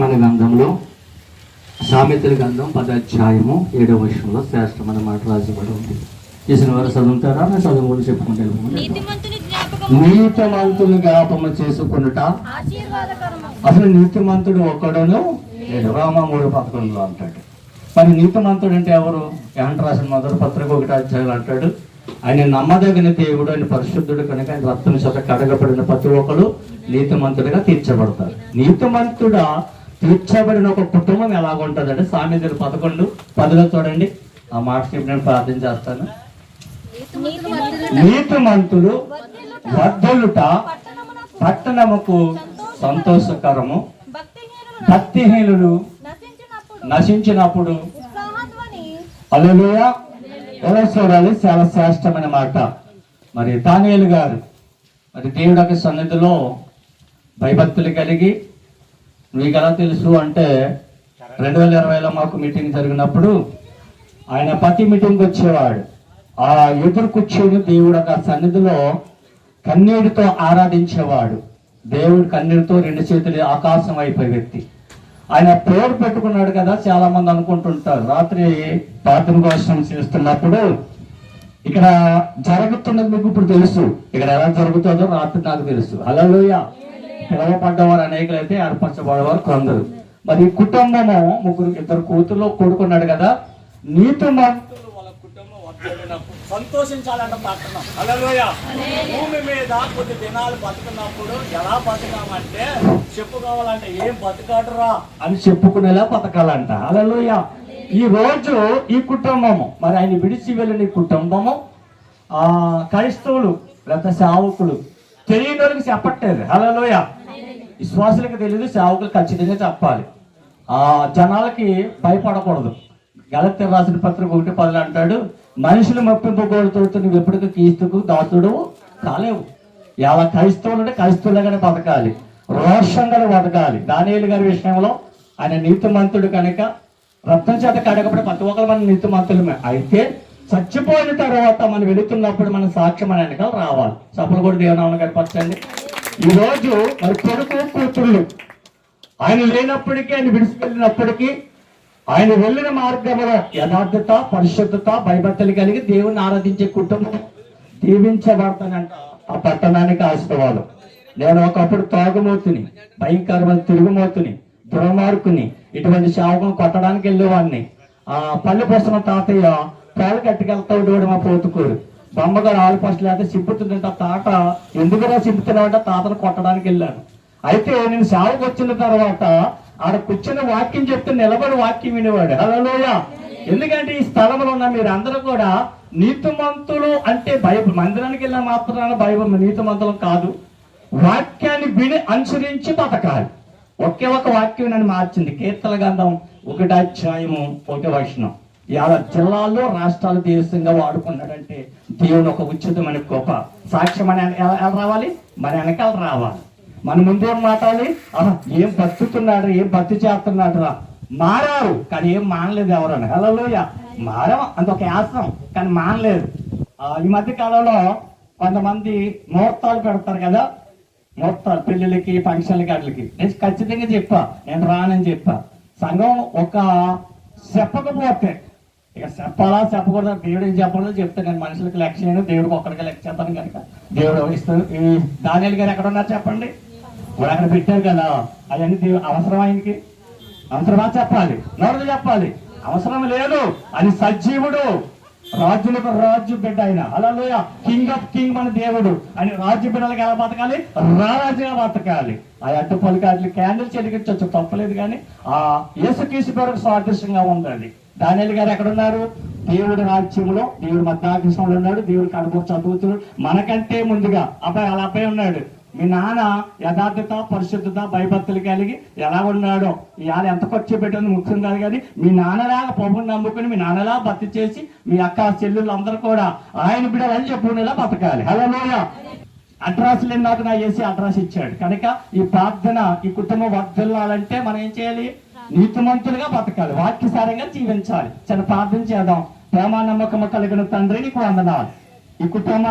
శ్రేష్టమైన గ్రంథంలో సామెతల గ్రంథం 10వ అధ్యాయము 7వ వచనంలో శ్రేష్టమైన మాట రాజబడి ఉంది. చేసిన వారు చదువుతారా? నేను చదువుకుంటూ చెప్పుకుంటే నీతిమంతుని జ్ఞాపకం చేసుకున్నట అసలు నీతిమంతుడు ఒక్కడను లేడు. రామ 3:11 అంటాడు. మరి నీతిమంతుడు అంటే ఎవరు? యాంట రాసిన మొదటి పత్రిక 1వ అధ్యాయం అంటాడు, ఆయన నమ్మదగిన దేవుడు, ఆయన పరిశుద్ధుడు కనుక ఆయన రక్తం చేత కడగబడిన ప్రతి ఒక్కరు నీతిమంతుడిగా తీర్చబడతారు. నీతిమంతుడా తీర్చబడిన ఒక కుటుంబం ఎలాగుంటుంది అంటే సామెతలు 11:10 చూడండి. ఆ మాట చెప్పి నేను ప్రార్థన చేస్తాను. నీతిమంతుడు వర్ధలుట పట్టణముకు సంతోషకరము, భక్తిహీనులు నశించినప్పుడు. హల్లెలూయా. చూడాలి, చాలా శ్రేష్టమైన మాట. మరి దానియేలు గారు మరి దేవుడి యొక్క సన్నిధిలో భయభక్తులు కలిగి, మీకు ఎలా తెలుసు అంటే 2020లో మాకు మీటింగ్ జరిగినప్పుడు ఆయన ప్రతి మీటింగ్కి వచ్చేవాడు. ఆ ఎదురు కూర్చొని దేవుడు యొక్క సన్నిధిలో కన్నీటితో ఆరాధించేవాడు. దేవుడు కన్నీటితో 2 చేతులు ఆకాశం అయిపోయే వ్యక్తి. ఆయన పేరు పెట్టుకున్నాడు కదా, చాలా మంది అనుకుంటుంటారు. రాత్రి ప్రార్థన కోసం చేస్తున్నప్పుడు ఇక్కడ జరుగుతున్నది మీకు ఇప్పుడు తెలుసు, ఇక్కడ ఎలా జరుగుతుందో రాత్రి నాకు తెలుసు. హల్లెలూయా. పిలవపడ్డవారు అనేకులు అయితే ఏర్పరచబడేవారు కొందరు. మరి కుటుంబము 2 కూతుర్లో కూడుకున్నాడు కదా. నీతిమంతులు వాళ్ళ కుటుంబం సంతోషించాలంట పట్టణం. హల్లెలూయా. భూమి మీద కొద్ది దినాలు బతుకున్నప్పుడు ఎలా బతకాలంటే చెప్పుకోవాలంటే ఏం బతకాడురా అని చెప్పుకునేలా బతకాలంట. హల్లెలూయా. ఈ రోజు ఈ కుటుంబము మరి ఆయన విడిచి వెళ్ళిన ఈ కుటుంబము క్రైస్తవులు లేకపోతే సేవకులు తెలియని వాళ్ళకి చెప్పట్లేదు. హల్లెలూయా. విశ్వాసులకు తెలియదు, సేవకులు ఖచ్చితంగా చెప్పాలి. జనాలకి భయపడకూడదు. గలతీయులకు రాసిన పత్రిక 1:10 అంటాడు, మనుషులు మెప్పింపగోడుతూ నువ్వు ఎప్పటికీ క్రీస్తుకు దాసుడు కాలేవు. ఇలా క్రైస్తవులు అంటే క్రైస్తవులుగానే బతకాలి, రోషంగా బతకాలి. దానియేలు గారి విషయంలో ఆయన నీతిమంతుడు కనుక రక్తం చేత కడగబడి ప్రతి ఒక్కరు మన నీతిమంతులమే. అయితే చచ్చిపోయిన తర్వాత మనం వెళుతున్నప్పుడు మన సాక్ష్యం మన వెనకాల రావాలి. సభలు కూడా దేవునామని కనపరచండి. ఈరోజు మరి కొడుకు కూతుళ్ళు ఆయన లేనప్పటికీ, ఆయన విడిచి వెళ్ళినప్పటికీ ఆయన వెళ్ళిన మార్గంలో యథార్థత, పరిశుద్ధత, భయభక్తులు కలిగి దేవుని ఆరాధించే కుటుంబం దీవించబడతానంట. ఆ పట్టణానికి ఆశీర్వాదం. నేను ఒకప్పుడు తాగుమోతుని, భయంకరమైన తిరుగుమోతుని, దుర్మార్గుని, ఇటువంటి సేవకులను కొట్టడానికి వెళ్ళేవాడిని. పల్లె పోసిన తాతయ్య పాలు కట్టుకెళ్తాడు మా పోతుకోడు. బొమ్మగారు ఆలు ఫస్ట్ లేకపోతే చింపుతుందంటే తాత ఎందుకురా చింపుతున్నాడంటే తాతను కొట్టడానికి వెళ్ళాను. అయితే నేను సేవకు వచ్చిన తర్వాత ఆడ కూర్చున్న వాక్యం చెప్తే నిలబడి వాక్యం వినేవాడు. హల్లెలూయా. ఎందుకంటే ఈ స్థలంలో ఉన్న మీరు అందరూ కూడా నీతిమంతులు అంటే మందిరానికి వెళ్ళిన మాత్రాన నీతిమంతులు కాదు, వాక్యాన్ని విని అనుసరించి బతకాలి. ఒకే ఒక వాక్యం నన్ను మార్చింది. కీర్తన గ్రంథం 1వ అధ్యాయము 1వ వచనం. ఇలా జిల్లాల్లో రాష్ట్రాలు దేశంగా వాడుకున్నాడంటే దేవుని ఒక ఉచితమైన గొప్ప సాక్ష్యం అని ఎలా రావాలి? మన వెనకాల రావాలి. మన ముందు మాట్లాడాలి. ఏం బతుకుతున్నాడు, ఏం భక్తి చేస్తున్నాడు రా. మారారు కానీ ఏం మానలేదు ఎవరని. హల్లెలూయా. మారం అంత ఒక యాసం కానీ మానలేదు. ఈ మధ్య కాలంలో కొంతమంది ముహూర్తాలు పెడతారు కదా, ముహూర్తాలు పెళ్లిళ్ళకి, ఫంక్షన్లకి, వాటికి. నేను ఖచ్చితంగా చెప్పా, నేను రానని చెప్పా. సంఘం ఒక చెప్పకపోతే ఇక చెప్పాలా చెప్పకూడదు, దేవుడికి చెప్పకూడదు చెప్తే నేను మనుషులకి లెక్క చేయను, దేవుడికి ఒక్కడికి లెక్క చేస్తాను కనుక దేవుడు ఇస్తాడు. ఈ దానియేలు గారు ఎక్కడ ఉన్నారు చెప్పండి? ఇప్పుడు అక్కడ పెట్టారు కదా, అవన్నీ అవసరం ఆయనకి? అవసరమా? చెప్పాలి, నోరు చెప్పాలి. అవసరం లేదు. అని సజీవుడు, రాజులకు రాజు బిడ్డ ఆయన. హల్లెలూయా. కింగ్ ఆఫ్ కింగ్ మన దేవుడు. అని రాజు బిడ్డలకు ఎలా బతకాలి? రారాజుగా బతకాలి. ఆ అడ్డు పలికాట్లు క్యాండిల్ చెలిగించవచ్చు, తప్పలేదు. కానీ ఆ యేసుక్రీస్తు పేరుకు సాదృశ్యంగా ఉండాలి. దానియేలు గారు ఎక్కడున్నారు? దేవుడి రాజ్యంలో, దేవుడి మధ్యాకృష్ణంలో ఉన్నాడు. దేవుడి కడుపు చదువుతున్నాడు. మనకంటే ముందుగా అలా అబ్బాయి ఉన్నాడు. మీ నాన్న యథార్థత, పరిశుద్ధత, భయభక్తులు కలిగి ఎలా ఉన్నాడో ఇవాళ ఎంత ఖర్చు పెట్టింది ముఖ్యం కాదు. కానీ మీ నాన్నలాగా ప్రభుని నమ్ముకుని మీ నాన్నలా భక్తి చేసి మీ అక్క చెల్లెళ్ళు అందరూ కూడా ఆయన బిడ్డలని చెప్పుకునేలా బతకాలి. హల్లెలూయా. అడ్రస్ లేని నాకు నా చేసి అడ్రస్ ఇచ్చాడు కనుక ఈ ప్రార్థన, ఈ కుటుంబం వర్ధిల్లాలంటే మనం ఏం చేయాలి? నీతిమంతులుగా బతకాలి, వాక్యసారంగా జీవించాలి. చిన్న ప్రార్థన చేద్దాం. ప్రేమ నమ్మకము కలిగిన తండ్రి నీకు వందనాలు. ఈ కుటుంబాన్ని